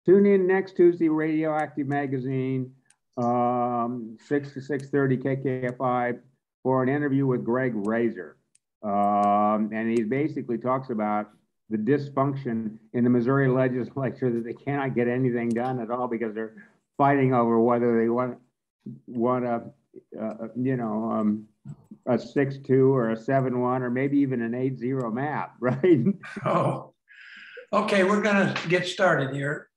Tune in next Tuesday, Radioactive Magazine, 6 to 6:30 KKFI, for an interview with Greg Razor. And he basically talks about the dysfunction in the Missouri legislature, that they cannot get anything done at all because they're fighting over whether they want a 6-2 or a 7-1 or maybe even an 8-0 map, right? Oh, okay, we're gonna get started here.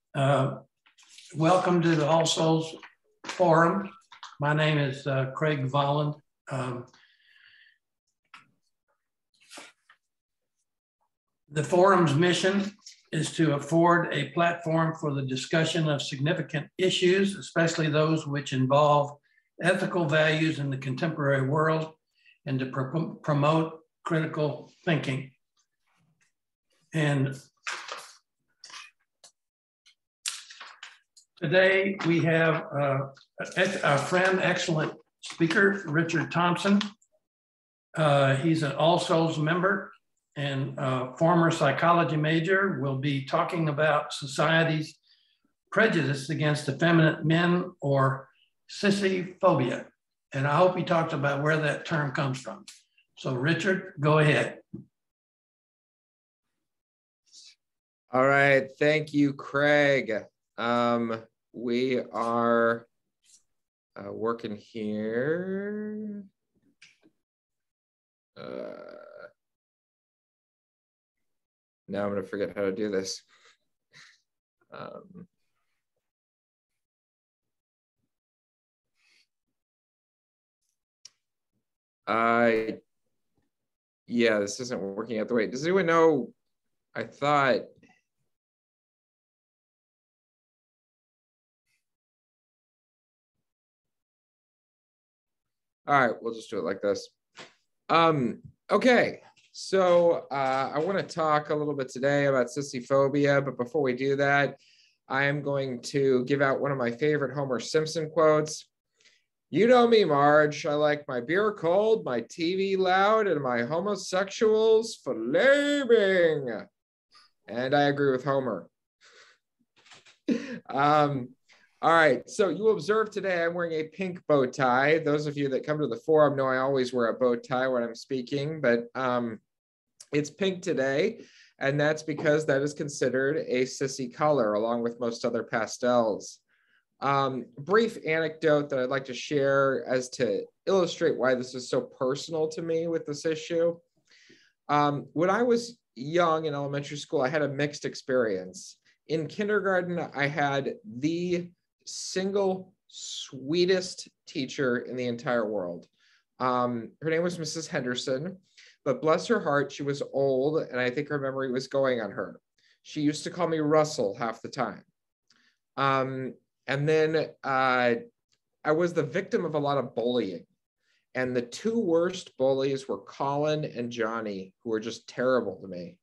Welcome to the All Souls Forum. My name is Craig Volland. The forum's mission is to afford a platform for the discussion of significant issues, especially those which involve ethical values in the contemporary world, and to promote critical thinking. And today we have our friend, excellent speaker, Richard Thompson. He's an All Souls member and former psychology major. Will be talking about society's prejudice against effeminate men, or Sissyphobia. And I hope he talks about where that term comes from. So Richard, go ahead. All right, thank you, Craig. We are working here. Now I'm gonna forget how to do this. Yeah, this isn't working out the way. Does anyone know? I thought. All right, we'll just do it like this. Okay, so I want to talk a little bit today about sissyphobia, but before we do that, I am going to give out one of my favorite Homer Simpson quotes. You know me, Marge. I like my beer cold, my TV loud, and my homosexuals flaming. And I agree with Homer. All right, so you will observe today I'm wearing a pink bow tie. Those of you that come to the forum know I always wear a bow tie when I'm speaking, but it's pink today, and that's because that is considered a sissy color along with most other pastels. Brief anecdote that I'd like to share as to illustrate why this is so personal to me with this issue. When I was young in elementary school, I had a mixed experience. In kindergarten, I had the single sweetest teacher in the entire world. Her name was Mrs. Henderson, but bless her heart, she was old, and I think her memory was going on her. She used to call me Russell half the time. And then I was the victim of a lot of bullying. And the two worst bullies were Colin and Johnny, who were just terrible to me.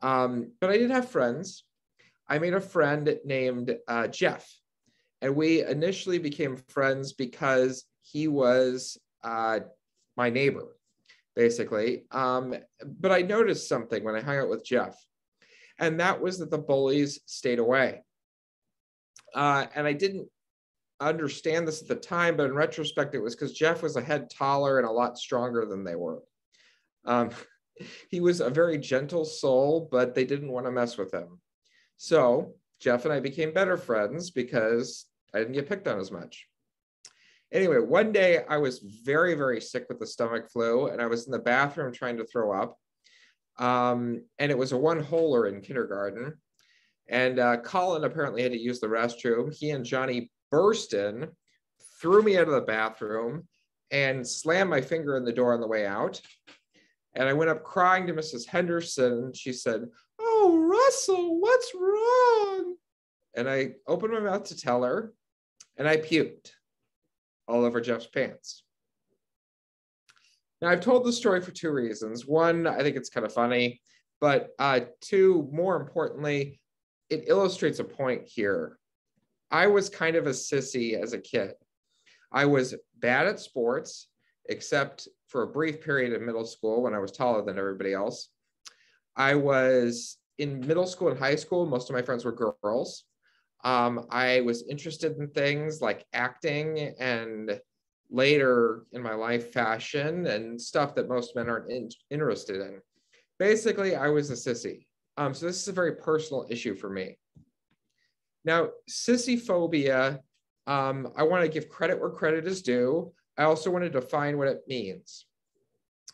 But I did have friends. I made a friend named Jeff. And we initially became friends because he was my neighbor, basically. But I noticed something when I hung out with Jeff. And that was that the bullies stayed away. And I didn't understand this at the time, but in retrospect, it was because Jeff was a head taller and a lot stronger than they were. He was a very gentle soul, but they didn't want to mess with him. So Jeff and I became better friends because I didn't get picked on as much. Anyway, one day I was very, very sick with the stomach flu, and I was in the bathroom trying to throw up. And it was a one-holer in kindergarten. And Colin apparently had to use the restroom. He and Johnny burst in, threw me out of the bathroom, and slammed my finger in the door on the way out. And I went up crying to Mrs. Henderson. She said, "Oh, Russell, what's wrong?" And I opened my mouth to tell her, and I puked all over Jeff's pants. Now, I've told this story for two reasons. One, I think it's kind of funny, but two, more importantly, it illustrates a point here. I was kind of a sissy as a kid. I was bad at sports, except for a brief period in middle school when I was taller than everybody else. I was in middle school and high school, most of my friends were girls. I was interested in things like acting and later in my life, fashion and stuff that most men aren't interested in. Basically, I was a sissy. So this is a very personal issue for me. Now, sissyphobia, I want to give credit where credit is due. I also want to define what it means.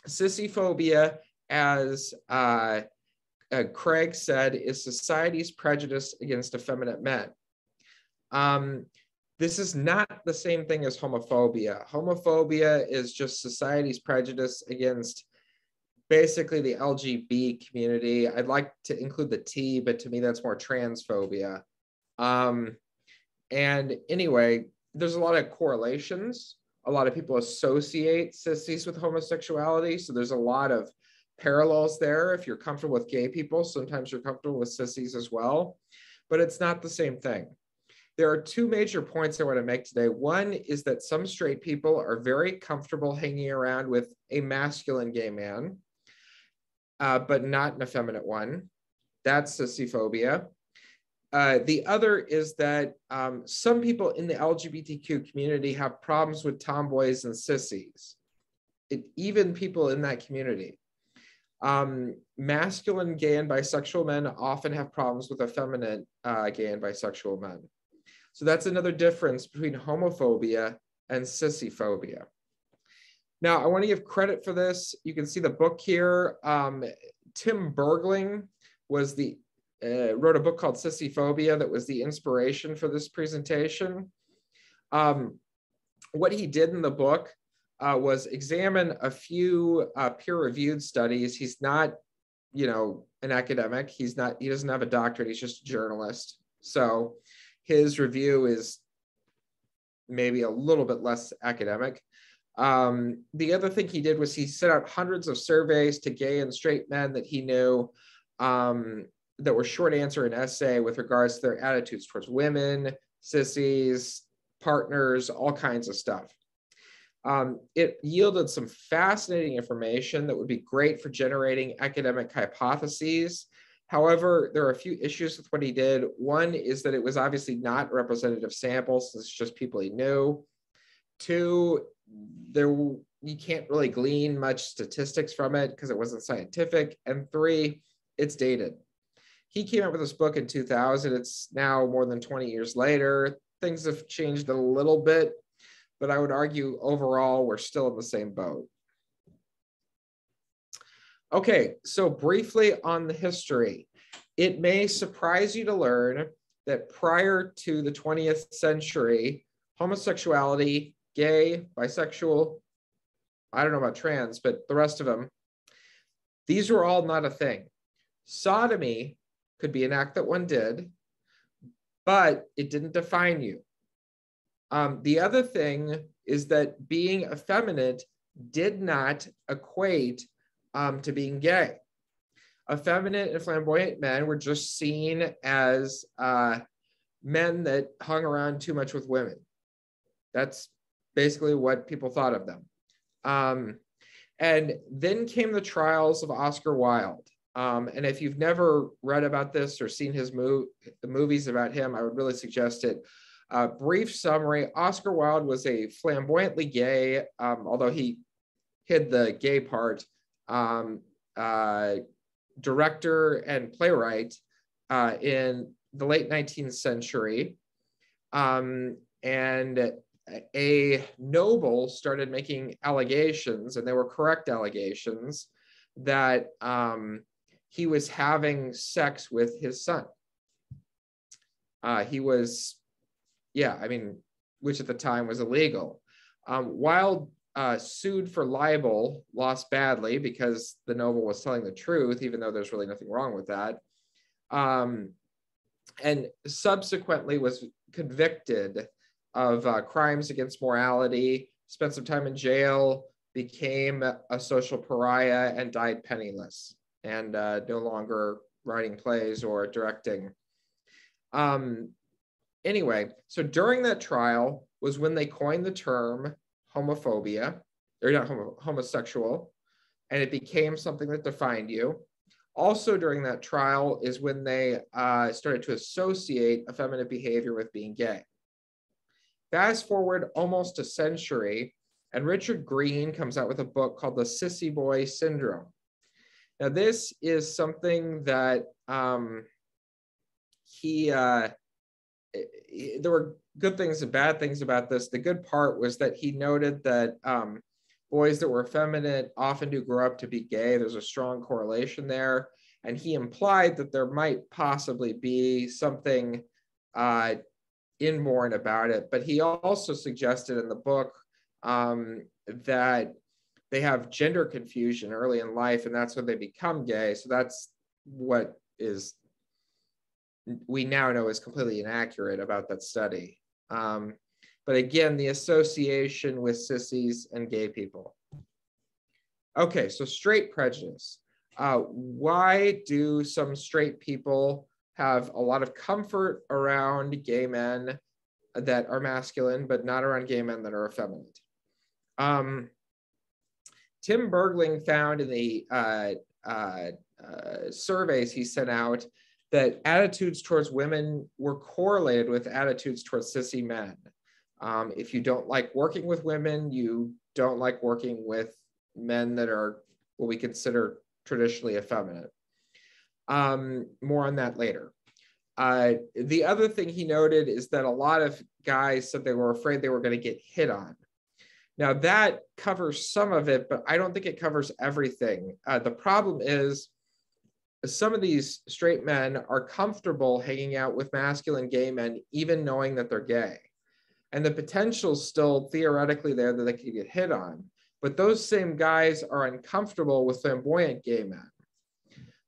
Sissyphobia, as Craig said, is society's prejudice against effeminate men. This is not the same thing as homophobia. Homophobia is just society's prejudice against basically the LGBT community. I'd like to include the T, but to me that's more transphobia. And anyway, there's a lot of correlations. A lot of people associate sissies with homosexuality. So there's a lot of parallels there. If you're comfortable with gay people, sometimes you're comfortable with sissies as well, but it's not the same thing. There are two major points I want to make today. One is that some straight people are very comfortable hanging around with a masculine gay man, but not an effeminate one. That's sissyphobia. The other is that some people in the LGBTQ community have problems with tomboys and sissies, even people in that community. Masculine gay and bisexual men often have problems with effeminate gay and bisexual men. So that's another difference between homophobia and sissyphobia. Now, I want to give credit for this. You can see the book here. Tim Bergling was wrote a book called Sissyphobia that was the inspiration for this presentation. What he did in the book was examine a few peer-reviewed studies. He's not, an academic. He doesn't have a doctorate. He's just a journalist. So his review is maybe a little bit less academic. The other thing he did was he sent out hundreds of surveys to gay and straight men that he knew that were short answer and essay with regards to their attitudes towards women, sissies, partners, all kinds of stuff. It yielded some fascinating information that would be great for generating academic hypotheses. However, there are a few issues with what he did. One is that it was obviously not a representative sample, since it's just people he knew. Two, you can't really glean much statistics from it because it wasn't scientific. And three, it's dated. He came out with this book in 2000. It's now more than 20 years later. Things have changed a little bit, but I would argue overall, we're still in the same boat. Okay, so briefly on the history. It may surprise you to learn that prior to the 20th century, homosexuality, gay, bisexual, I don't know about trans, but the rest of them, these were all not a thing. Sodomy could be an act that one did, but it didn't define you. The other thing is that being effeminate did not equate to being gay. Effeminate and flamboyant men were just seen as men that hung around too much with women. That's basically what people thought of them. And then came the trials of Oscar Wilde. And if you've never read about this or seen his the movies about him, I would really suggest it. Brief summary: Oscar Wilde was a flamboyantly gay, although he hid the gay part, director and playwright in the late 19th century. And a noble started making allegations, and they were correct allegations, that he was having sex with his son. He was, which at the time was illegal. Wilde sued for libel, lost badly because the noble was telling the truth, even though there's really nothing wrong with that. And subsequently was convicted of crimes against morality, spent some time in jail, became a social pariah, and died penniless, and no longer writing plays or directing. Anyway, so during that trial was when they coined the term homophobia, or not homosexual, and it became something that defined you. Also during that trial is when they started to associate effeminate behavior with being gay. Fast forward almost a century, and Richard Green comes out with a book called The Sissy Boy Syndrome. Now, this is something that there were good things and bad things about this. The good part was that he noted that boys that were effeminate often do grow up to be gay. There's a strong correlation there. And he implied that there might possibly be something inborn about it. But he also suggested in the book that they have gender confusion early in life, and that's when they become gay. So that's what we now know is completely inaccurate about that study. But again, the association with sissies and gay people. Okay, so straight prejudice. Why do some straight people have a lot of comfort around gay men that are masculine, but not around gay men that are effeminate? Tim Bergling found in the surveys he sent out that attitudes towards women were correlated with attitudes towards sissy men. If you don't like working with women, you don't like working with men that are what we consider traditionally effeminate. More on that later. The other thing he noted is that a lot of guys said they were afraid they were going to get hit on. Now that covers some of it, but I don't think it covers everything. The problem is some of these straight men are comfortable hanging out with masculine gay men, even knowing that they're gay. And the potential's still theoretically there that they could get hit on. But those same guys are uncomfortable with flamboyant gay men.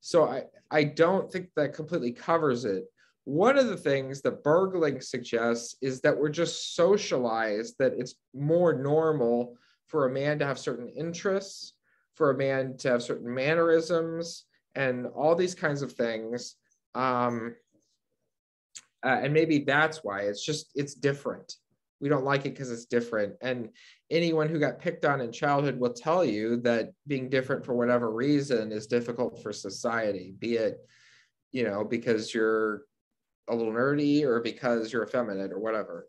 So I don't think that completely covers it. One of the things that Bergling suggests is that we're just socialized, that it's more normal for a man to have certain interests, for a man to have certain mannerisms, and all these kinds of things. And maybe that's why it's different. We don't like it because it's different. And anyone who got picked on in childhood will tell you that being different for whatever reason is difficult for society, be it, because you're a little nerdy or because you're effeminate or whatever.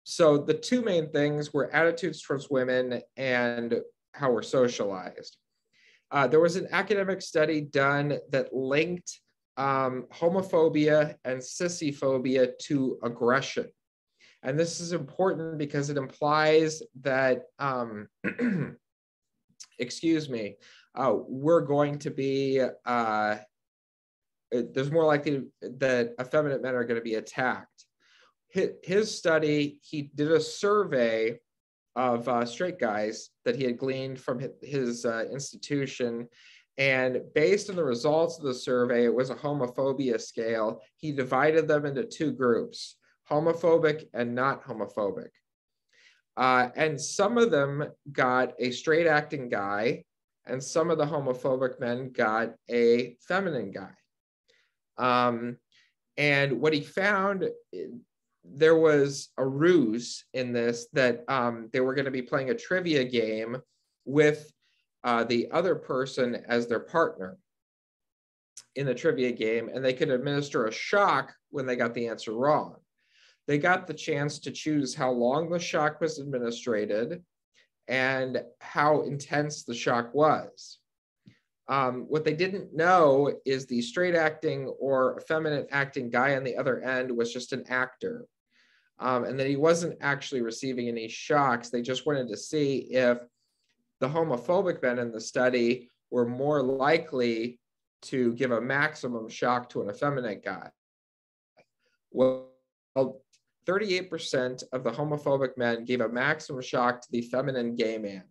So the two main things were attitudes towards women and how we're socialized. There was an academic study done that linked homophobia and sissyphobia to aggression. And this is important because it implies that, we're going to be, there's more likely that effeminate men are going to be attacked. His study, he did a survey of straight guys that he had gleaned from his institution. And based on the results of the survey, it was a homophobia scale. He divided them into two groups, homophobic and not homophobic. And some of them got a straight acting guy, and some of the homophobic men got a feminine guy. And what he found, there was a ruse in this that they were going to be playing a trivia game with the other person as their partner in the trivia game, and they could administer a shock when they got the answer wrong. They got the chance to choose how long the shock was administered and how intense the shock was. What they didn't know is the straight acting or effeminate acting guy on the other end was just an actor. And that he wasn't actually receiving any shocks. They just wanted to see if the homophobic men in the study were more likely to give a maximum shock to an effeminate guy. Well, 38% of the homophobic men gave a maximum shock to the feminine gay man.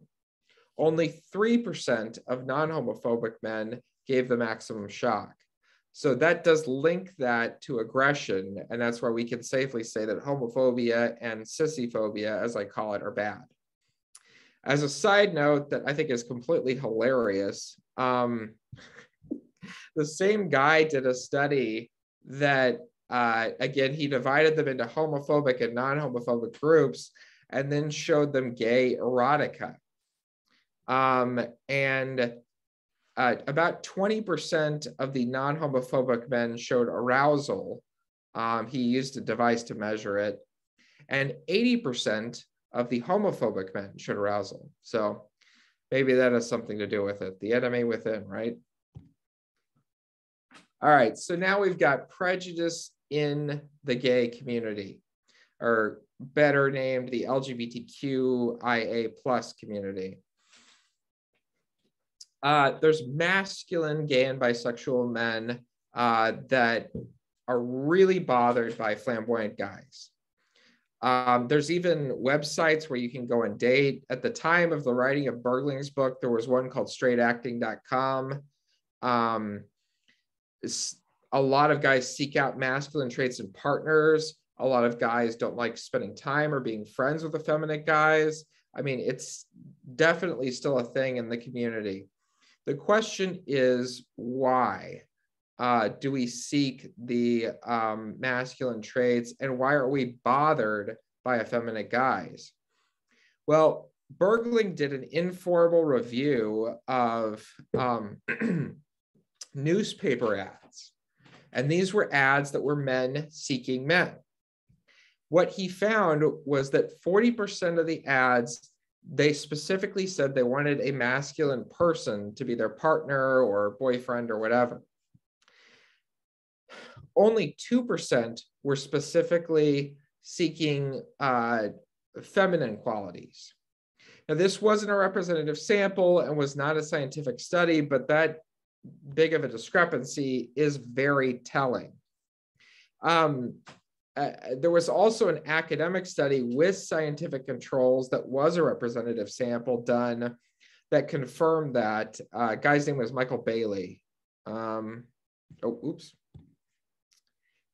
Only 3% of non-homophobic men gave the maximum shock. So that does link that to aggression, and that's why we can safely say that homophobia and sissyphobia, as I call it, are bad. As a side note that I think is completely hilarious, the same guy did a study that, again, he divided them into homophobic and non-homophobic groups and then showed them gay erotica. And about 20% of the non-homophobic men showed arousal. He used a device to measure it. And 80% of the homophobic men showed arousal. So maybe that has something to do with it. The enemy within, right? All right, so now we've got prejudice in the gay community, or better named the LGBTQIA+ community. There's masculine gay and bisexual men that are really bothered by flamboyant guys. There's even websites where you can go and date. At the time of the writing of Bergling's book, there was one called straightacting.com. A lot of guys seek out masculine traits in partners. A lot of guys don't like spending time or being friends with effeminate guys. I mean, it's definitely still a thing in the community. The question is, why do we seek the masculine traits, and why are we bothered by effeminate guys? Well, Bergling did an informal review of newspaper ads, and these were ads that were men seeking men. What he found was that 40% of the ads, they specifically said they wanted a masculine person to be their partner or boyfriend or whatever. Only 2% were specifically seeking feminine qualities. Now, this wasn't a representative sample and was not a scientific study, but that big of a discrepancy is very telling. There was also an academic study with scientific controls that was a representative sample done that confirmed that. Guy's name was Michael Bailey.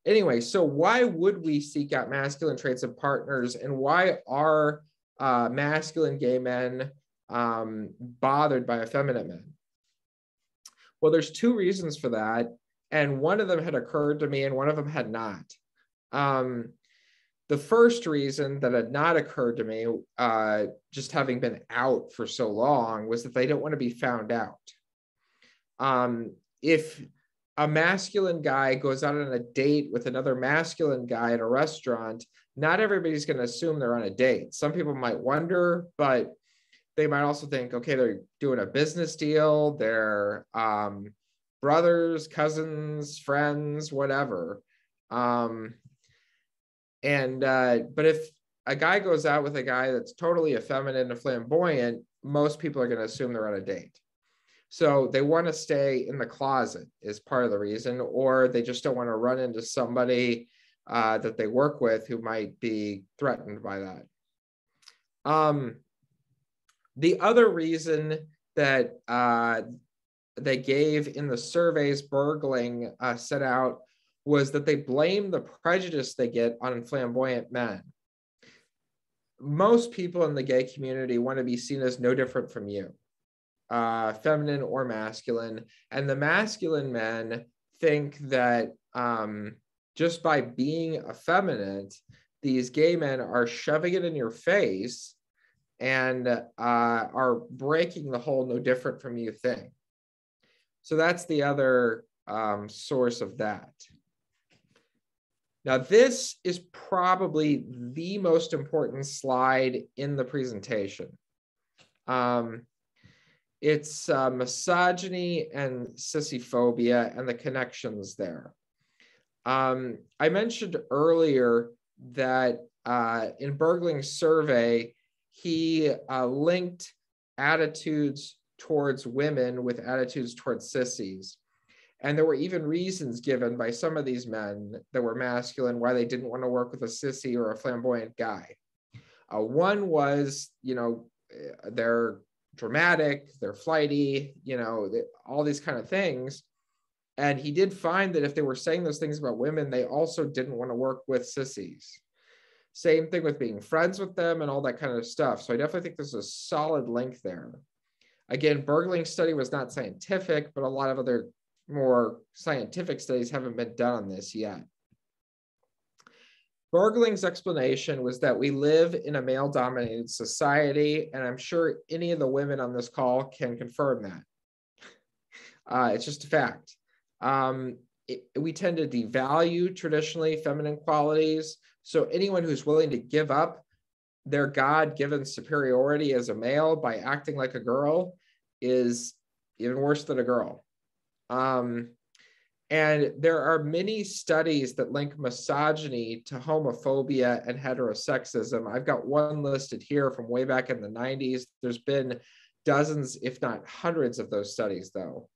Anyway, so why would we seek out masculine traits of partners, and why are masculine gay men bothered by effeminate men? Well, there's two reasons for that, and one of them had occurred to me and one of them had not. The first reason that had not occurred to me, just having been out for so long, was that they don't want to be found out. If a masculine guy goes out on a date with another masculine guy at a restaurant, not everybody's going to assume they're on a date. Some people might wonder, but they might also think, okay, they're doing a business deal, they're brothers, cousins, friends, whatever. But if a guy goes out with a guy that's totally effeminate and flamboyant, most people are going to assume they're on a date. So they want to stay in the closet is part of the reason, or they just don't want to run into somebody that they work with who might be threatened by that. The other reason that they gave in the surveys Bergling set out was that they blame the prejudice they get on flamboyant men. Most people in the gay community want to be seen as no different from you, feminine or masculine. And the masculine men think that just by being effeminate, these gay men are shoving it in your face and are breaking the whole no different from you thing. So that's the other source of that. Now, this is probably the most important slide in the presentation. It's misogyny and sissyphobia and the connections there. I mentioned earlier that in Bergling's survey, he linked attitudes towards women with attitudes towards sissies. And there were even reasons given by some of these men that were masculine why they didn't want to work with a sissy or a flamboyant guy. One was, they're dramatic, they're flighty, all these kind of things. And he did find that if they were saying those things about women, they also didn't want to work with sissies. Same thing with being friends with them and all that kind of stuff. So I definitely think there's a solid link there. Again, Bergling's study was not scientific, but a lot of other more scientific studies haven't been done on this yet. Bergling's explanation was that we live in a male-dominated society, and I'm sure any of the women on this call can confirm that. It's just a fact. We tend to devalue traditionally feminine qualities. So anyone who's willing to give up their God-given superiority as a male by acting like a girl is even worse than a girl. And there are many studies that link misogyny to homophobia and heterosexism. I've got one listed here from way back in the 90s. There's been dozens, if not hundreds of those studies though.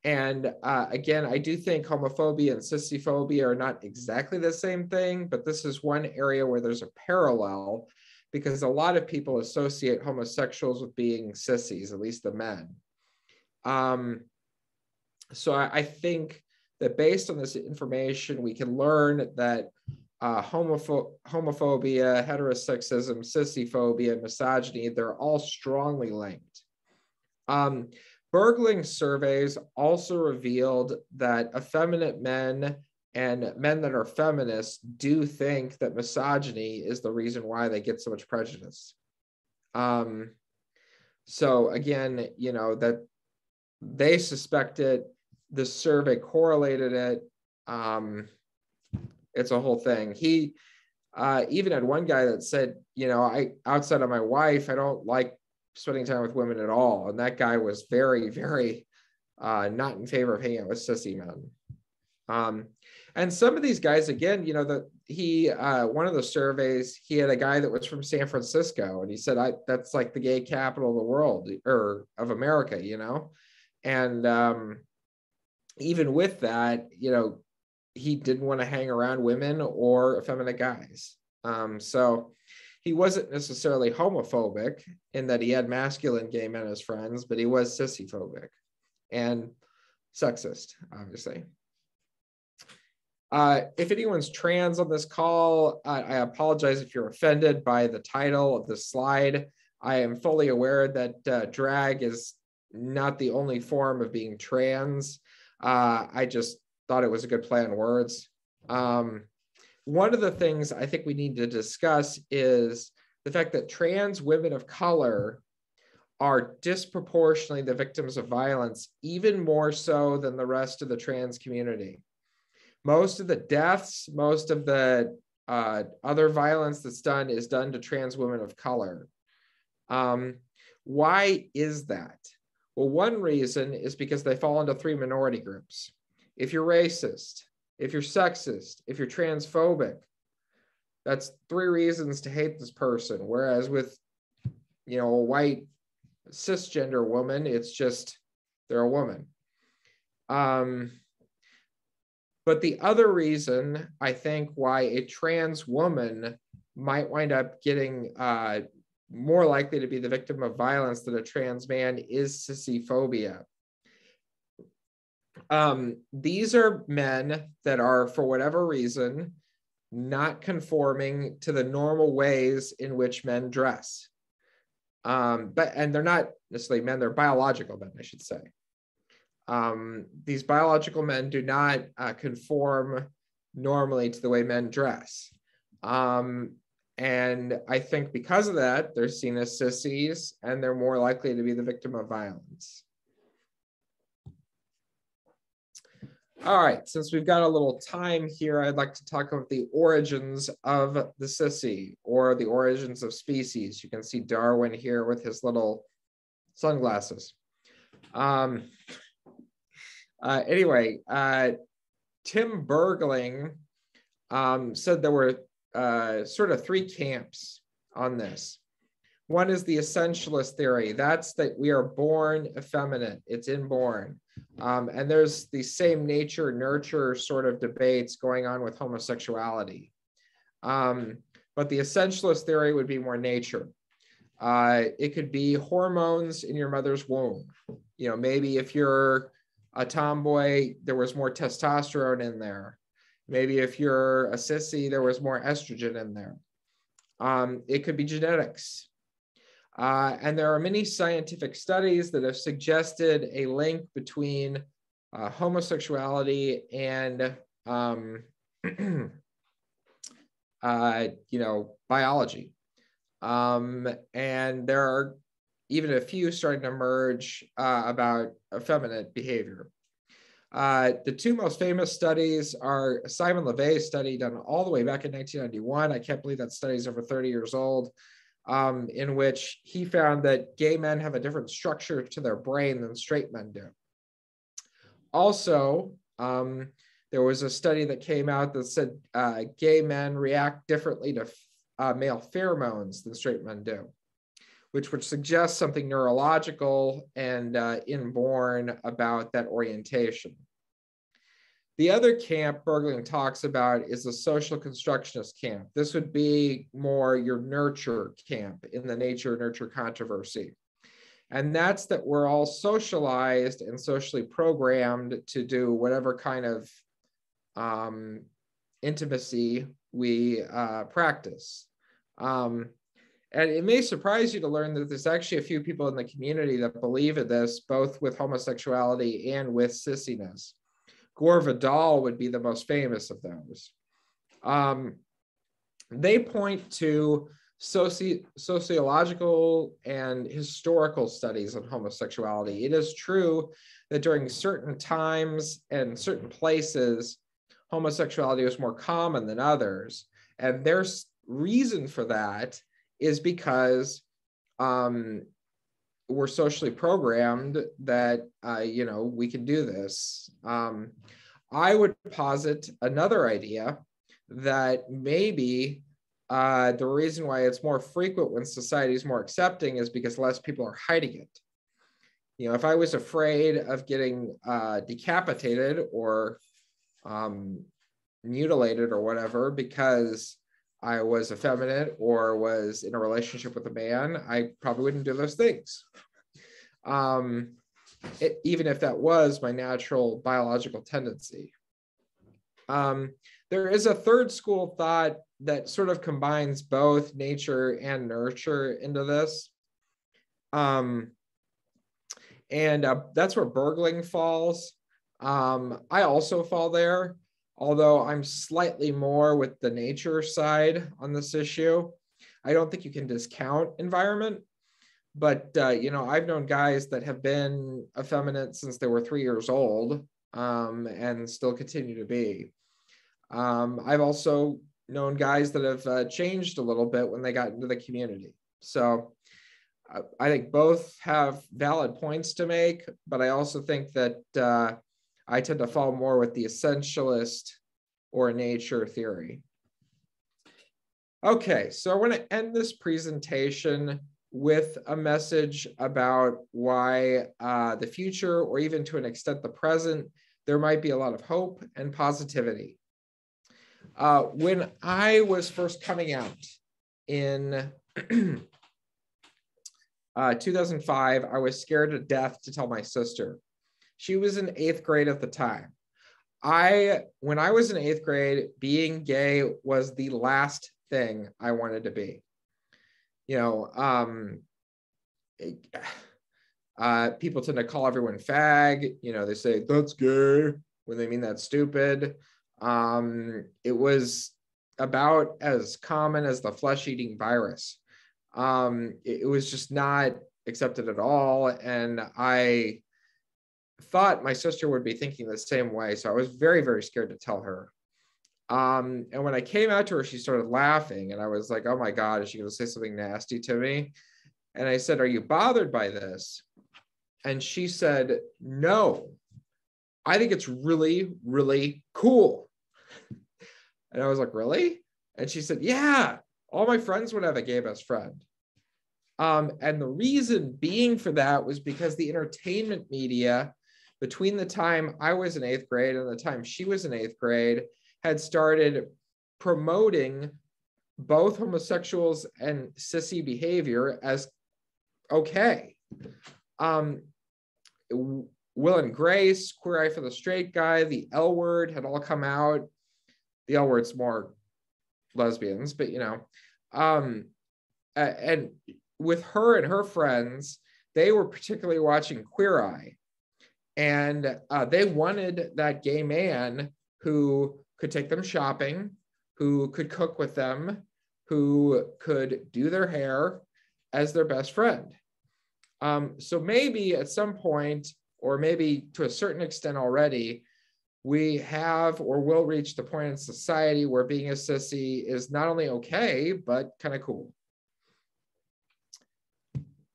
And again, I do think homophobia and sissyphobia are not exactly the same thing, but this is one area where there's a parallel because a lot of people associate homosexuals with being sissies, at least the men. So I think that based on this information, we can learn that homophobia, heterosexism, sissyphobia, misogyny, they're all strongly linked. Bergling surveys also revealed that effeminate men and men that are feminists do think that misogyny is the reason why they get so much prejudice. So again, you know, that they suspect it, the survey correlated it. It's a whole thing. He even had one guy that said, you know, outside of my wife, I don't like spending time with women at all. And that guy was very, very not in favor of hanging out with sissy men. And some of these guys, again, you know, one of the surveys, he had a guy that was from San Francisco, and he said, that's like the gay capital of the world, or of America, you know? And even with that, you know, he didn't want to hang around women or effeminate guys. So he wasn't necessarily homophobic in that he had masculine gay men as friends, but he was sissyphobic and sexist, obviously. If anyone's trans on this call, I apologize if you're offended by the title of the slide. I am fully aware that drag is not the only form of being trans. I just thought it was a good play on words. One of the things I think we need to discuss is the fact that trans women of color are disproportionately the victims of violence, even more so than the rest of the trans community. Most of the deaths, most of the other violence that's done is done to trans women of color. Why is that? Well, one reason is because they fall into three minority groups. If you're racist, if you're sexist, if you're transphobic, that's three reasons to hate this person. Whereas with, you know, a white cisgender woman, it's just they're a woman. But the other reason I think why a trans woman might wind up getting more likely to be the victim of violence than a trans man is sissyphobia. These are men that are, for whatever reason, not conforming to the normal ways in which men dress. And they're not necessarily men, they're biological men, I should say. These biological men do not conform normally to the way men dress. And I think because of that, they're seen as sissies and they're more likely to be the victim of violence. All right, since we've got a little time here, I'd like to talk about the origins of the sissy, or the origins of species. You can see Darwin here with his little sunglasses. Anyway, Tim Bergling said there were sort of three camps on this. One is the essentialist theory. That's that we are born effeminate. It's inborn. And there's the same nature nurture sort of debates going on with homosexuality. But the essentialist theory would be more nature. It could be hormones in your mother's womb. You know, maybe if you're a tomboy, there was more testosterone in there. Maybe if you're a sissy, there was more estrogen in there. It could be genetics. And there are many scientific studies that have suggested a link between homosexuality and, you know, biology. And there are even a few starting to emerge about effeminate behavior. The two most famous studies are Simon LeVay's study done all the way back in 1991. I can't believe that study is over 30 years old, in which he found that gay men have a different structure to their brain than straight men do. Also, there was a study that came out that said gay men react differently to male pheromones than straight men do, which would suggest something neurological and inborn about that orientation. The other camp Bergling talks about is the social constructionist camp. This would be more your nurture camp in the nature-nurture controversy. And that's that we're all socialized and socially programmed to do whatever kind of intimacy we practice. And it may surprise you to learn that there's actually a few people in the community that believe in this, both with homosexuality and with sissiness. Gore Vidal would be the most famous of those. They point to sociological and historical studies on homosexuality. It is true that during certain times and certain places, homosexuality was more common than others. And there's reason for that is because we're socially programmed that, we can do this. I would posit another idea that maybe the reason why it's more frequent when society is more accepting is because less people are hiding it. If I was afraid of getting decapitated or mutilated or whatever because I was effeminate or was in a relationship with a man, I probably wouldn't do those things. Even if that was my natural biological tendency. There is a third school of thought that sort of combines both nature and nurture into this. And that's where Bergling falls. I also fall there, although I'm slightly more with the nature side on this issue. I don't think you can discount environment, but I've known guys that have been effeminate since they were 3 years old and still continue to be. I've also known guys that have changed a little bit when they got into the community. So I think both have valid points to make, but I also think that I tend to fall more with the essentialist or nature theory. Okay, so I want to end this presentation with a message about why the future, or even to an extent the present, there might be a lot of hope and positivity. When I was first coming out in 2005, I was scared to death to tell my sister. She was in 8th grade at the time. When I was in 8th grade, being gay was the last thing I wanted to be. People tend to call everyone fag. They say that's gay when they mean that's stupid. It was about as common as the flesh-eating virus. It was just not accepted at all. And I thought my sister would be thinking the same way. So I was very, very scared to tell her. And when I came out to her, she started laughing. And I was like, oh my God, is she going to say something nasty to me? And I said, are you bothered by this? And she said, no, I think it's really, really cool. And I was like, really? And she said, yeah, all my friends would have a gay best friend. And the reason being for that was because the entertainment media between the time I was in 8th grade and the time she was in 8th grade had started promoting both homosexuals and sissy behavior as okay. Will and Grace, Queer Eye for the Straight Guy, the L Word had all come out. The L Word's more lesbians, but and with her and her friends, they were particularly watching Queer Eye. And they wanted that gay man who could take them shopping, who could cook with them, who could do their hair as their best friend. So maybe at some point, or maybe to a certain extent already, we have or will reach the point in society where being a sissy is not only okay, but kind of cool.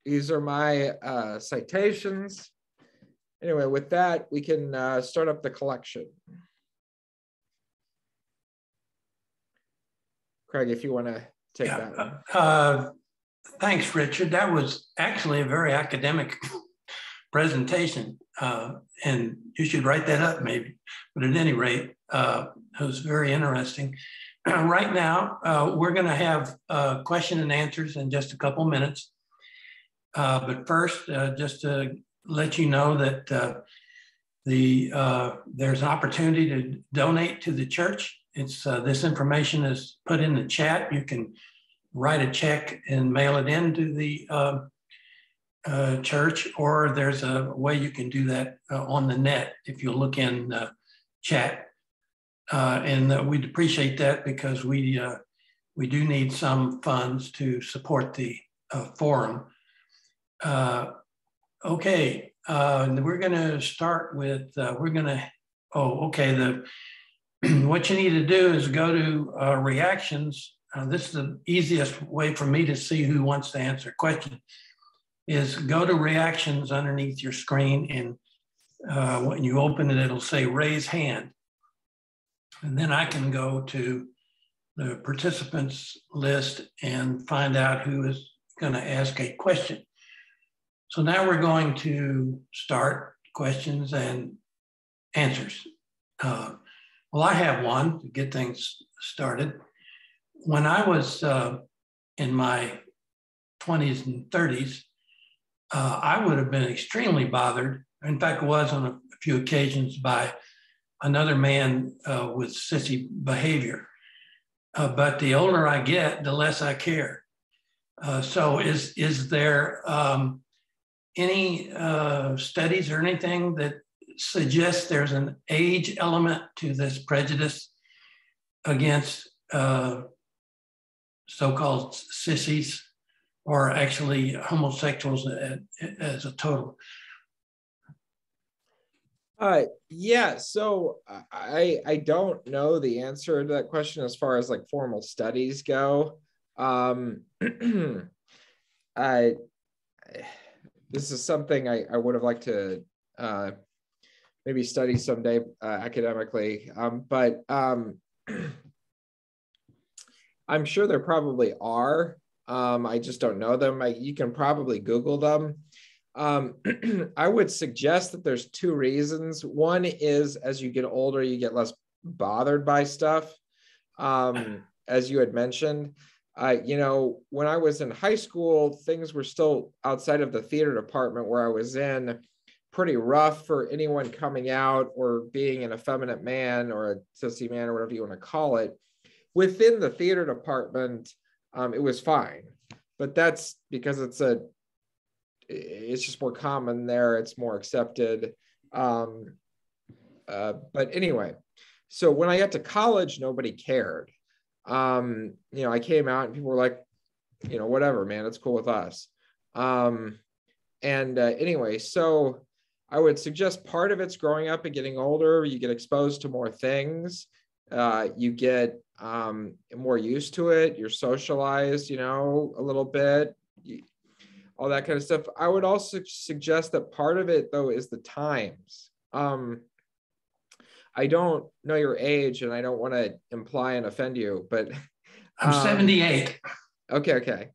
These are my citations. Anyway, with that, we can start up the collection. Craig, if you want to take that one. Thanks, Richard. That was actually a very academic presentation, and you should write that up maybe. But at any rate, it was very interesting. Right now, we're going to have question and answers in just a couple minutes. But first, just to let you know that there's an opportunity to donate to the church. It's this information is put in the chat. You can write a check and mail it into the church, or there's a way you can do that on the net if you look in chat. And we'd appreciate that because we do need some funds to support the forum. Okay, we're going to start with, what you need to do is go to reactions. This is the easiest way for me to see who wants to answer a question, is go to reactions underneath your screen, and when you open it, it'll say raise hand. And then I can go to the participants list and find out who is going to ask a question. So now we're going to start questions and answers. Well, I have one to get things started. When I was in my 20s and 30s, I would have been extremely bothered. In fact, was on a few occasions by another man with sissy behavior. But the older I get, the less I care. So is there any studies or anything that suggests there's an age element to this prejudice against so-called sissies, or actually homosexuals as a total? Yeah, so I don't know the answer to that question as far as like formal studies go. This is something I would have liked to maybe study someday academically, but I'm sure there probably are. I just don't know them. You can probably Google them. I would suggest that there's two reasons. One is as you get older, you get less bothered by stuff. As you had mentioned, when I was in high school, things were still outside of the theater department where I was in pretty rough for anyone coming out or being an effeminate man or a sissy man or whatever you want to call it. Within the theater department, it was fine, but that's because it's just more common there. It's more accepted. But anyway, so when I got to college, nobody cared. I came out and people were like, whatever, man, it's cool with us. Anyway, so I would suggest part of it's growing up and getting older. You get exposed to more things. You get more used to it. You're socialized, a little bit, all that kind of stuff. I would also suggest that part of it, though, is the times. I don't know your age, and I don't want to imply and offend you, but I'm 78. Okay.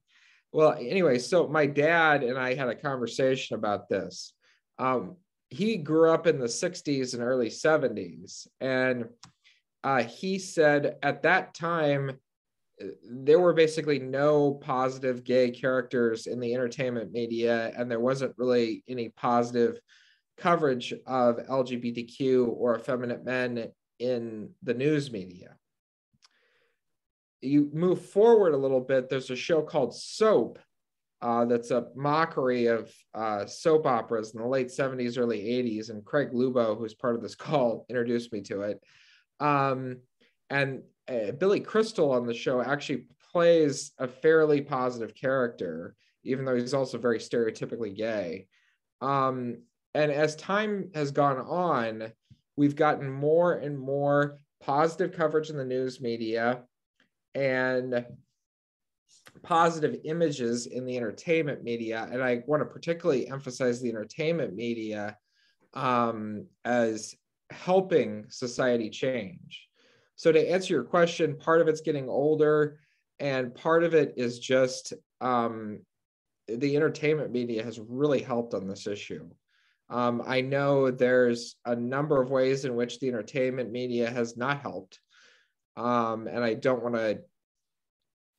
Well, anyway, so my dad and I had a conversation about this. He grew up in the 60s and early 70s, and he said at that time, there were basically no positive gay characters in the entertainment media, and there wasn't really any positive coverage of LGBTQ or effeminate men in the news media. You move forward a little bit, there's a show called Soap that's a mockery of soap operas in the late 70s, early 80s, and Craig Lubo, who's part of this call, introduced me to it. And Billy Crystal on the show actually plays a fairly positive character. even though he's also very stereotypically gay. And as time has gone on, we've gotten more and more positive coverage in the news media and positive images in the entertainment media. And I want to particularly emphasize the entertainment media as helping society change. So to answer your question, part of it's getting older, and part of it is just the entertainment media has really helped on this issue. I know there's a number of ways in which the entertainment media has not helped, and I don't want to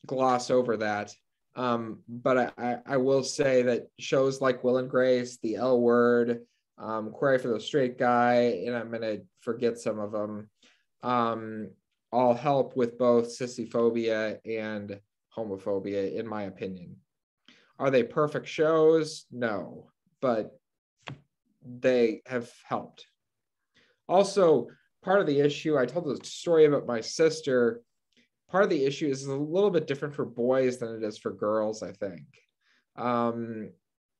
gloss over that. But I will say that shows like Will and Grace, The L Word, Query for the Straight Guy, and I'm going to forget some of them, all help with both sissyphobia and homophobia, in my opinion. Are they perfect shows? No, but they have helped. Also, part of the issue, I told a story about my sister. Part of the issue is a little bit different for boys than it is for girls, I think.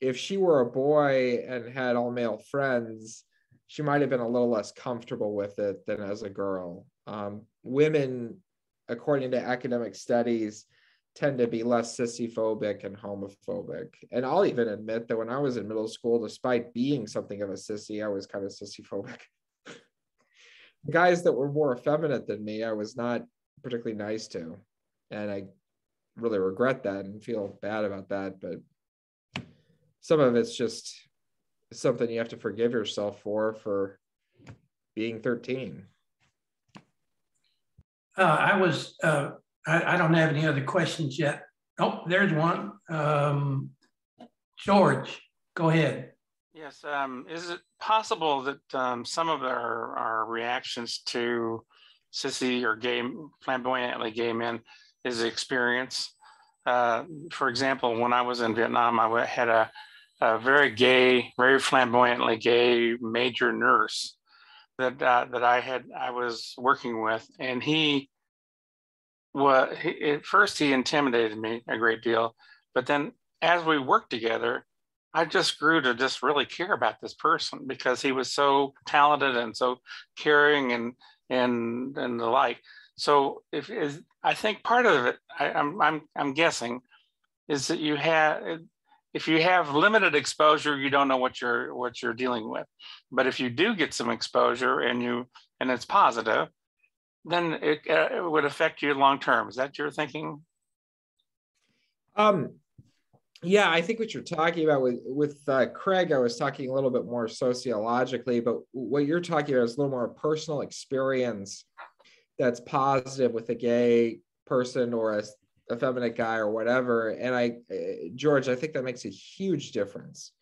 If she were a boy and had all male friends, she might have been a little less comfortable with it than as a girl. Women, according to academic studies, tend to be less sissyphobic and homophobic. And I'll even admit that when I was in middle school, despite being something of a sissy, I was kind of sissyphobic. Guys that were more effeminate than me, I was not particularly nice to. And I really regret that and feel bad about that. But some of it's just something you have to forgive yourself for being 13. I don't have any other questions yet. Oh, there's one. George, go ahead. Yes. Is it possible that some of our reactions to sissy or gay, flamboyantly gay men is experience? For example, when I was in Vietnam, I had a very gay, very flamboyantly gay major nurse that I was working with, and at first he intimidated me a great deal, but then as we worked together, I just grew to just really care about this person because he was so talented and so caring and the like. So I think part of it, I'm guessing, is that if you have limited exposure, you don't know what you're dealing with. But if you do get some exposure and it's positive, then it would affect you long term. Is that your thinking? Yeah, I think what you're talking about with Craig, I was talking a little bit more sociologically, but what you're talking about is a little more personal experience that's positive with a gay person or a effeminate guy or whatever. And George, I think that makes a huge difference,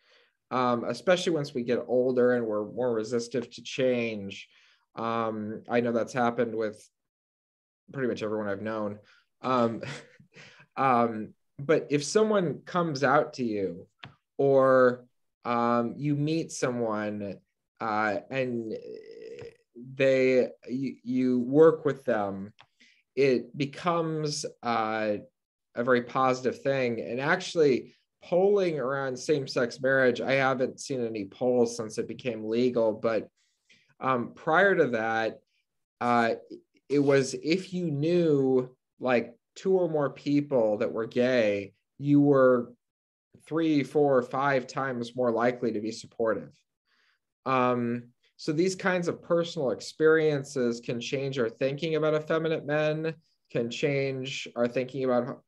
especially once we get older and we're more resistive to change. I know that's happened with pretty much everyone I've known. But if someone comes out to you or you meet someone and you work with them, it becomes a very positive thing. And actually, polling around same-sex marriage, I haven't seen any polls since it became legal, but prior to that, it was if you knew like 2 or more people that were gay, you were 3, 4, 5 times more likely to be supportive. So these kinds of personal experiences can change our thinking about effeminate men, can change our thinking about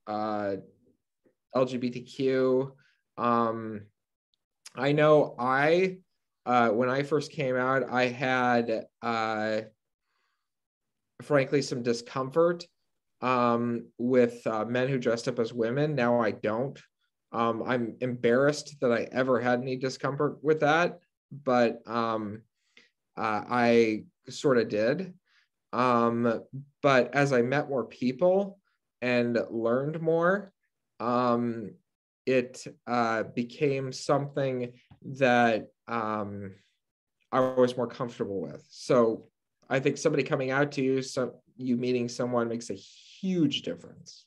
LGBTQ. I know when I first came out, I had, frankly, some discomfort with men who dressed up as women. Now I don't. I'm embarrassed that I ever had any discomfort with that, but I sort of did. But as I met more people and learned more, it became something that I was more comfortable with. So I think somebody coming out to you, you meeting someone makes a huge difference.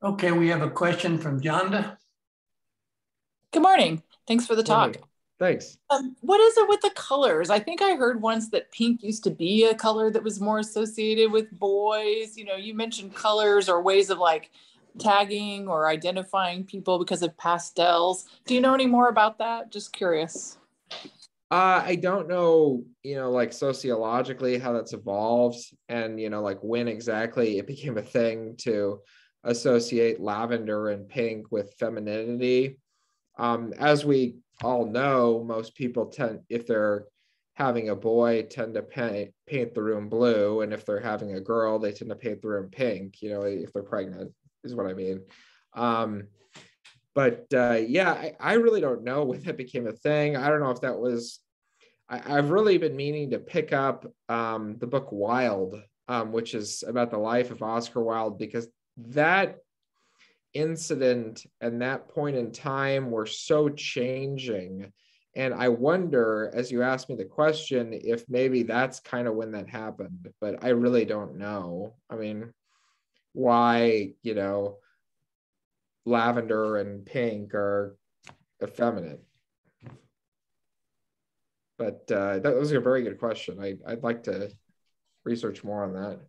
Okay, we have a question from Jonda. Good morning. Thanks for the talk. Thanks. What is it with the colors? I think I heard once that pink used to be a color that was more associated with boys. You know, you mentioned colors or ways of like tagging or identifying people because of pastels. Do you know any more about that? Just curious. I don't know, like sociologically how that's evolved and, like when exactly it became a thing to associate lavender and pink with femininity. As we all know, most people tend, if they're having a boy, tend to paint the room blue. And if they're having a girl, they tend to paint the room pink, if they're pregnant, is what I mean. But yeah, I really don't know when that became a thing. I don't know if that was, I've really been meaning to pick up the book Wilde, which is about the life of Oscar Wilde, because that incident and that point in time were so changing. And I wonder, as you asked me the question, if maybe that's kind of when that happened, but I really don't know. I mean, why, lavender and pink are effeminate. But that was a very good question. I'd like to research more on that.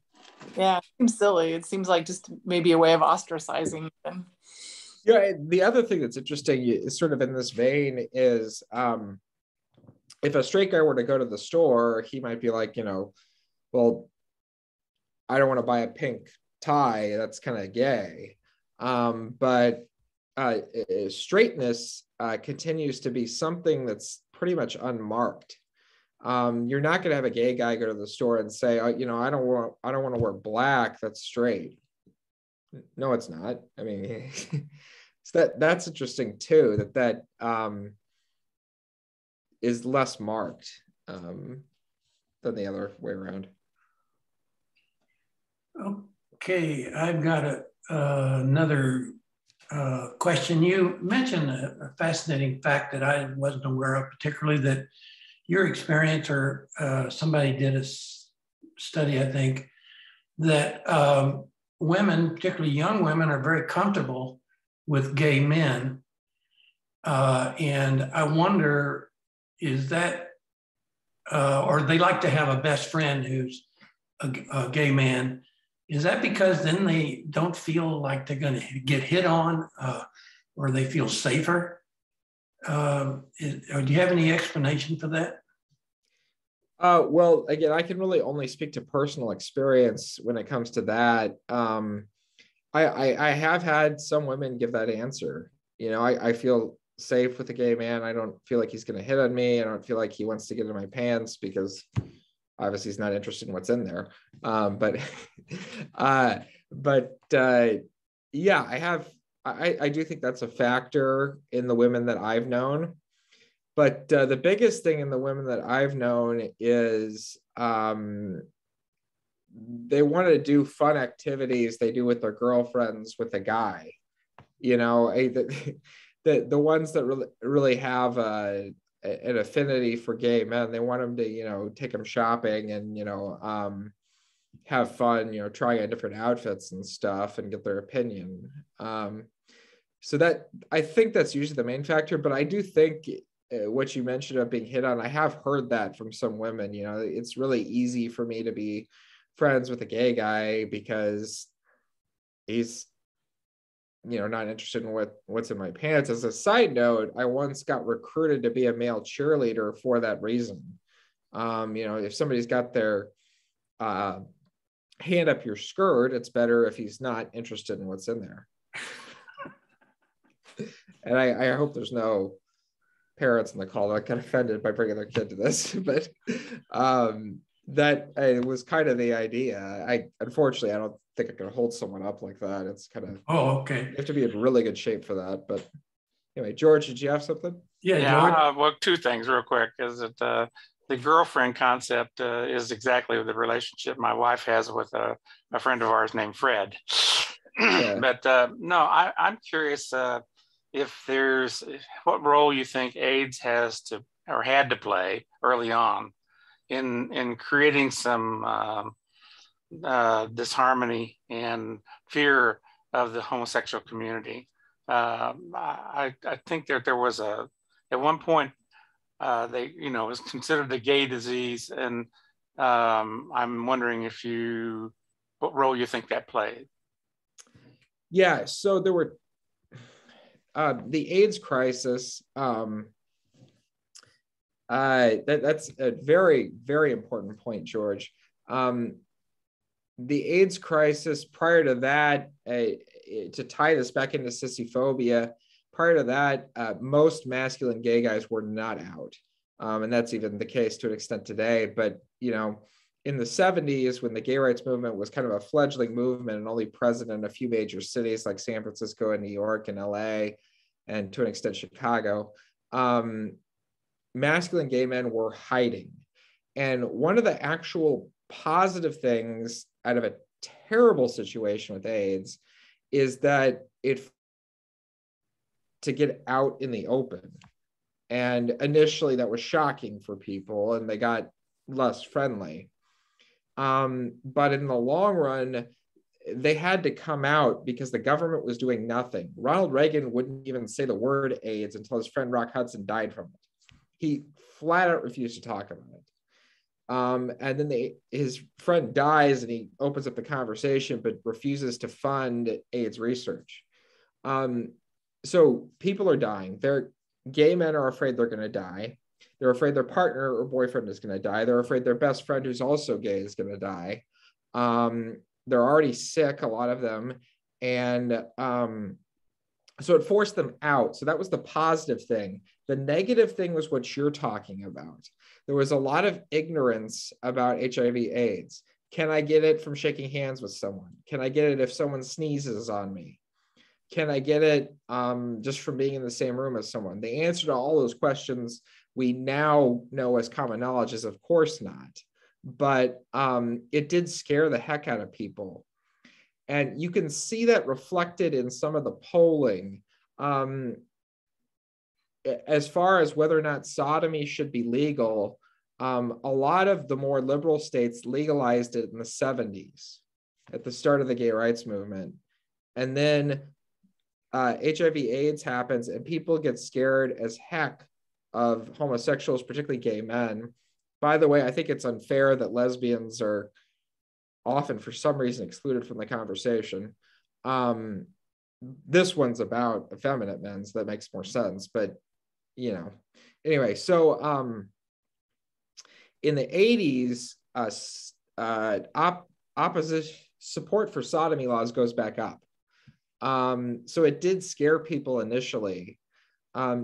Yeah, it seems silly. It seems like just maybe a way of ostracizing them. Yeah, the other thing that's interesting is sort of in this vein is if a straight guy were to go to the store, he might be like, well, I don't want to buy a pink tie. That's kind of gay. But straightness continues to be something that's pretty much unmarked. You're not going to have a gay guy go to the store and say, I don't want to wear black. That's straight. No, it's not. I mean, so that's interesting too. That is less marked than the other way around. Okay, I've got another question. You mentioned a fascinating fact that I wasn't aware of, particularly that your experience or somebody did a study, I think, that women, particularly young women, are very comfortable with gay men. And I wonder, is that, or they like to have a best friend who's a gay man. Is that because then they don't feel like they're going to get hit on or they feel safer? Or do you have any explanation for that? Well, again, I can really only speak to personal experience when it comes to that. I have had some women give that answer. I feel safe with a gay man. I don't feel like he's going to hit on me. I don't feel like he wants to get in my pants because obviously he's not interested in what's in there. Yeah, I do think that's a factor in the women that I've known. But the biggest thing in the women that I've known is they want to do fun activities they do with their girlfriends with a guy. The ones that really have an affinity for gay men, they want them to, take them shopping and, have fun, trying on different outfits and stuff and get their opinion. So that, I think that's usually the main factor, but I do think what you mentioned of being hit on, I have heard that from some women. It's really easy for me to be friends with a gay guy because he's not interested in what's in my pants. As a side note, I once got recruited to be a male cheerleader for that reason. If somebody's got their hand up your skirt, it's better if he's not interested in what's in there. And I hope there's no parents in the call that got offended by bringing their kid to this, but that was kind of the idea. Unfortunately, I don't think I can hold someone up like that. It's kind of, okay. You have to be in really good shape for that. But anyway, George, did you have something? Yeah. Well, two things real quick is that the girlfriend concept is exactly the relationship my wife has with a friend of ours named Fred. Yeah. But no, I'm curious if there's what role you think AIDS has to or had to play early on in creating some disharmony and fear of the homosexual community. I think that there was at one point, it was considered a gay disease, and I'm wondering what role you think that played. Yeah, so there were the AIDS crisis. That's a very, very important point, George. The AIDS crisis, prior to that, to tie this back into sissyphobia, prior to that, most masculine gay guys were not out. And that's even the case to an extent today. But, in the 70s, when the gay rights movement was kind of a fledgling movement and only present in a few major cities like San Francisco and New York and LA, and to an extent Chicago, masculine gay men were hiding. And one of the actual positive things out of a terrible situation with AIDS is that to get out in the open. And initially that was shocking for people and they got less friendly. But in the long run, they had to come out because the government was doing nothing. Ronald Reagan wouldn't even say the word AIDS until his friend Rock Hudson died from it. He flat out refused to talk about it. And then his friend dies and he opens up the conversation, but refuses to fund AIDS research. So people are dying. Gay men are afraid they're going to die. They're afraid their partner or boyfriend is going to die. They're afraid their best friend who's also gay is going to die. They're already sick, a lot of them. And so it forced them out. So that was the positive thing. The negative thing was what you're talking about. There was a lot of ignorance about HIV/AIDS. Can I get it from shaking hands with someone? Can I get it if someone sneezes on me? Can I get it just from being in the same room as someone? The answer to all those questions we now know as common knowledge is of course not. But it did scare the heck out of people. And you can see that reflected in some of the polling. As far as whether or not sodomy should be legal, a lot of the more liberal states legalized it in the 70s at the start of the gay rights movement. And then HIV/AIDS happens and people get scared as heck of homosexuals, particularly gay men. By the way, I think it's unfair that lesbians are often, for some reason, excluded from the conversation. This one's about effeminate men, so that makes more sense. But, anyway, so in the 80s, opposition support for sodomy laws goes back up. So it did scare people initially.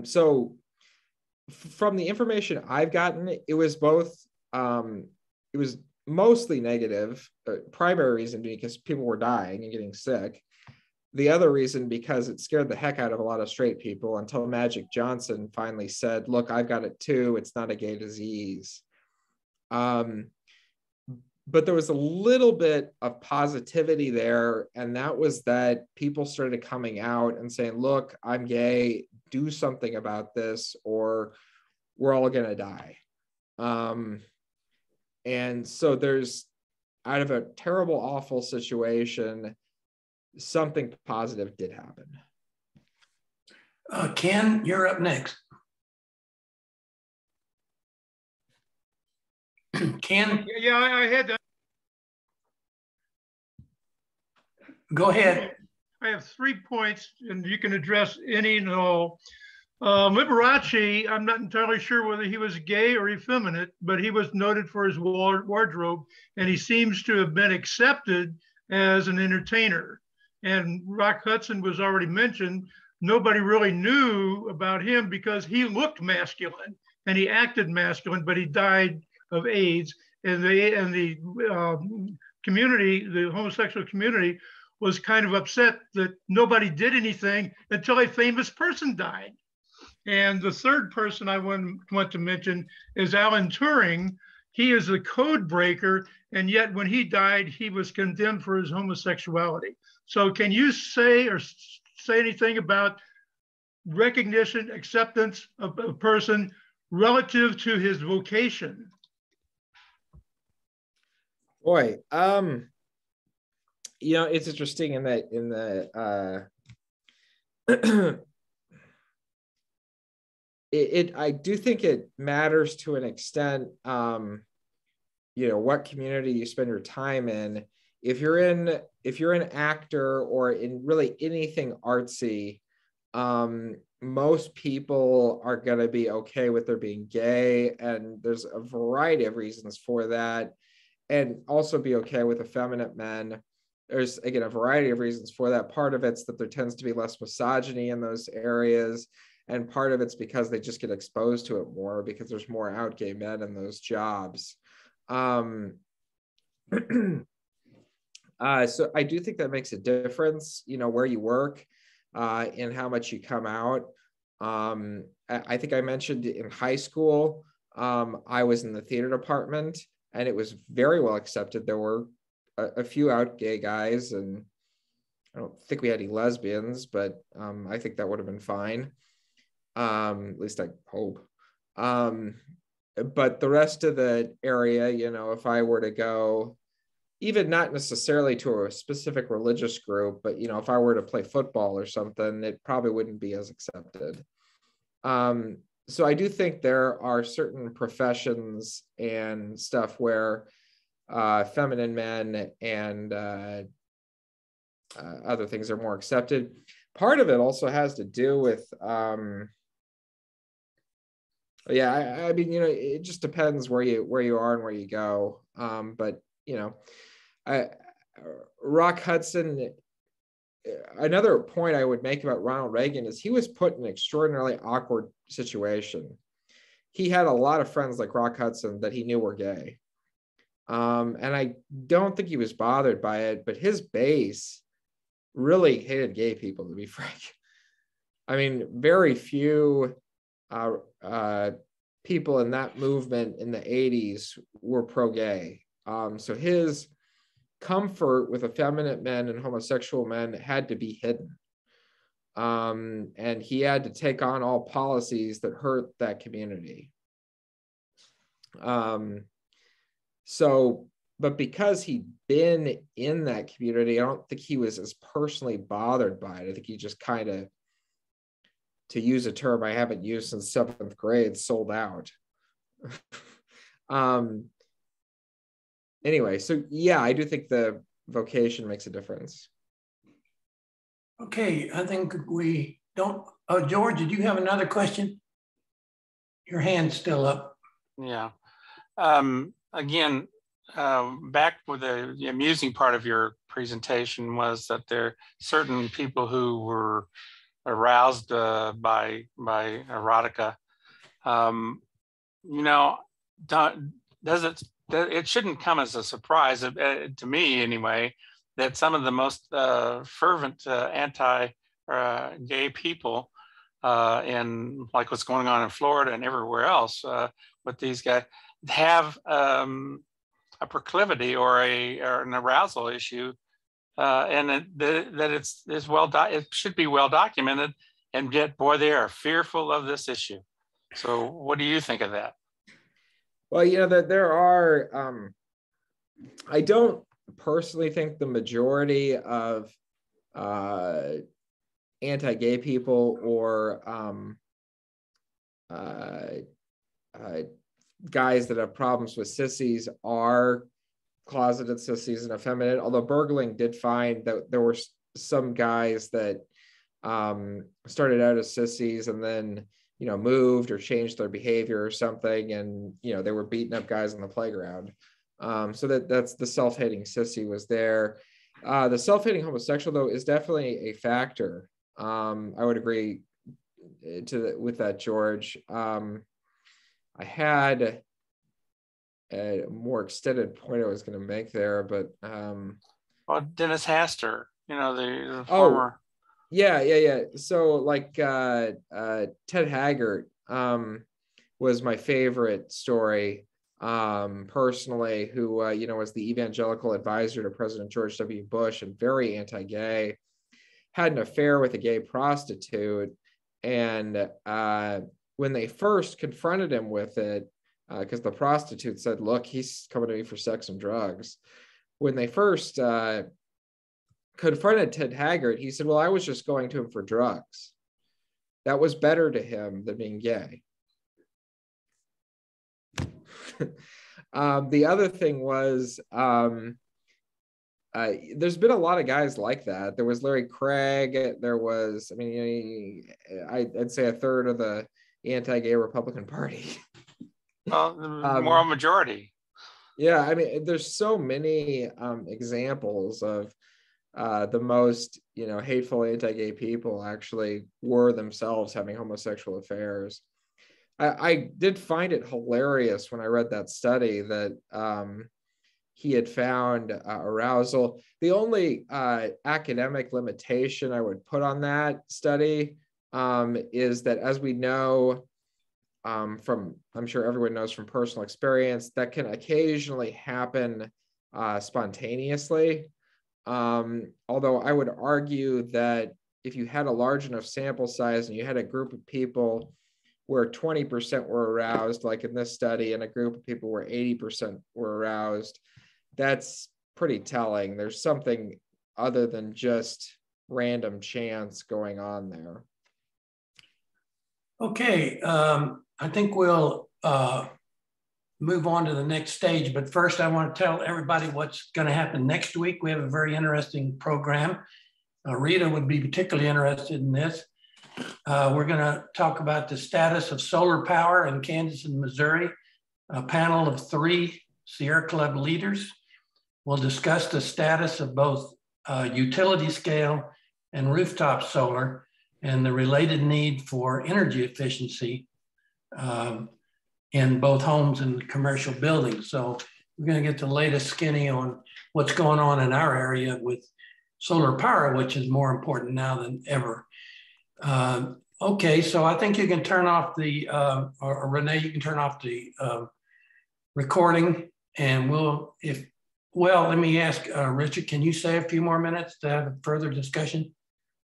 So from the information I've gotten, it was both, it was mostly negative, primary reason because people were dying and getting sick. The other reason because it scared the heck out of a lot of straight people until Magic Johnson finally said, look, I've got it too, it's not a gay disease. But there was a little bit of positivity there, and that was that people started coming out and saying, look, I'm gay, do something about this, or we're all gonna die. And so there's, out of a terrible, awful situation, something positive did happen. Ken, you're up next. Ken? Yeah, I had that. Go ahead. I have 3 points, and you can address any and all. Liberace, I'm not entirely sure whether he was gay or effeminate, but he was noted for his wardrobe, and he seems to have been accepted as an entertainer. And Rock Hudson was already mentioned. Nobody really knew about him because he looked masculine and he acted masculine, but he died of AIDS. And the community, the homosexual community, was kind of upset that nobody did anything until a famous person died. And the third person I want to mention is Alan Turing. He is a code breaker, and yet when he died, he was condemned for his homosexuality. So can you say anything about recognition, acceptance of a person relative to his vocation? Boy, You know, it's interesting in that I do think it matters to an extent, you know, what community you spend your time in. If you're an actor or in really anything artsy, most people are going to be okay with there being gay, and there's a variety of reasons for that, and also be okay with effeminate men. There's, again, a variety of reasons for that. Part of it's that there tends to be less misogyny in those areas, and part of it's because they just get exposed to it more because there's more out gay men in those jobs. So I do think that makes a difference, you know, where you work, and how much you come out. I think I mentioned in high school, I was in the theater department, and it was very well accepted. There were a few out gay guys, and I don't think we had any lesbians, but I think that would have been fine. At least I hope. But the rest of the area, you know, if I were to go, even not necessarily to a specific religious group, but, you know, if I were to play football or something, it probably wouldn't be as accepted. So I do think there are certain professions and stuff where feminine men and other things are more accepted. Part of it also has to do with, I mean, you know, it just depends where you are and where you go. But, you know, Rock Hudson, another point I would make about Ronald Reagan is he was put in an extraordinarily awkward situation. He had a lot of friends like Rock Hudson that he knew were gay. And I don't think he was bothered by it, but his base really hated gay people, to be frank. I mean, very few people in that movement in the 80s were pro-gay. So his comfort with effeminate men and homosexual men had to be hidden. And he had to take on all policies that hurt that community. But because he'd been in that community, I don't think he was as personally bothered by it. I think he just kind of, to use a term I haven't used since 7th grade, sold out. Anyway, so yeah, I do think the vocation makes a difference. Okay, I think we don't, George, did you have another question? Your hand's still up. Yeah. Again, back with the amusing part of your presentation was that there are certain people who were aroused by erotica. You know, it shouldn't come as a surprise to me anyway, that some of the most fervent anti-gay people in like what's going on in Florida and everywhere else with these guys have a proclivity or an arousal issue, and that it's it should be well documented, and yet, boy, they are fearful of this issue. So what do you think of that? Well, you know, that there are, I don't personally think the majority of anti-gay people or guys that have problems with sissies are closeted sissies and effeminate, although Bergling did find that there were some guys that started out as sissies and then, you know, moved or changed their behavior or something, and, you know, they were beating up guys on the playground. So that's the self-hating sissy was there. The self-hating homosexual, though, is definitely a factor. I would agree with that, George. I had a more extended point I was going to make there, but well, Dennis Hastert, you know, the former. Yeah. So like Ted Haggart was my favorite story personally, who you know, was the evangelical advisor to President George W. Bush and very anti-gay, had an affair with a gay prostitute, and when they first confronted him with it, because the prostitute said, "Look, he's coming to me for sex and drugs." When they first confronted Ted Haggart, he said, well, I was just going to him for drugs. That was better to him than being gay. The other thing was, there's been a lot of guys like that. There was Larry Craig. There was, I mean, I'd say a third of the anti-gay Republican Party. Well, moral majority. Yeah, I mean, there's so many examples of the most, hateful anti-gay people actually were themselves having homosexual affairs. I did find it hilarious when I read that study that he had found arousal. The only academic limitation I would put on that study is that, as we know from, I'm sure everyone knows from personal experience, that can occasionally happen spontaneously. Although I would argue that if you had a large enough sample size and you had a group of people where 20% were aroused, like in this study, and a group of people where 80% were aroused, that's pretty telling. There's something other than just random chance going on there. Okay, I think we'll move on to the next stage, but first I want to tell everybody what's going to happen next week. We have a very interesting program. Rita would be particularly interested in this. We're going to talk about the status of solar power in Kansas and Missouri. A panel of 3 Sierra Club leaders will discuss the status of both utility scale and rooftop solar and the related need for energy efficiency in both homes and commercial buildings. So we're going to get the latest skinny on what's going on in our area with solar power, which is more important now than ever. Okay, so I think you can turn off the, or Renee, you can turn off the recording, and let me ask Richard, can you stay a few more minutes to have a further discussion?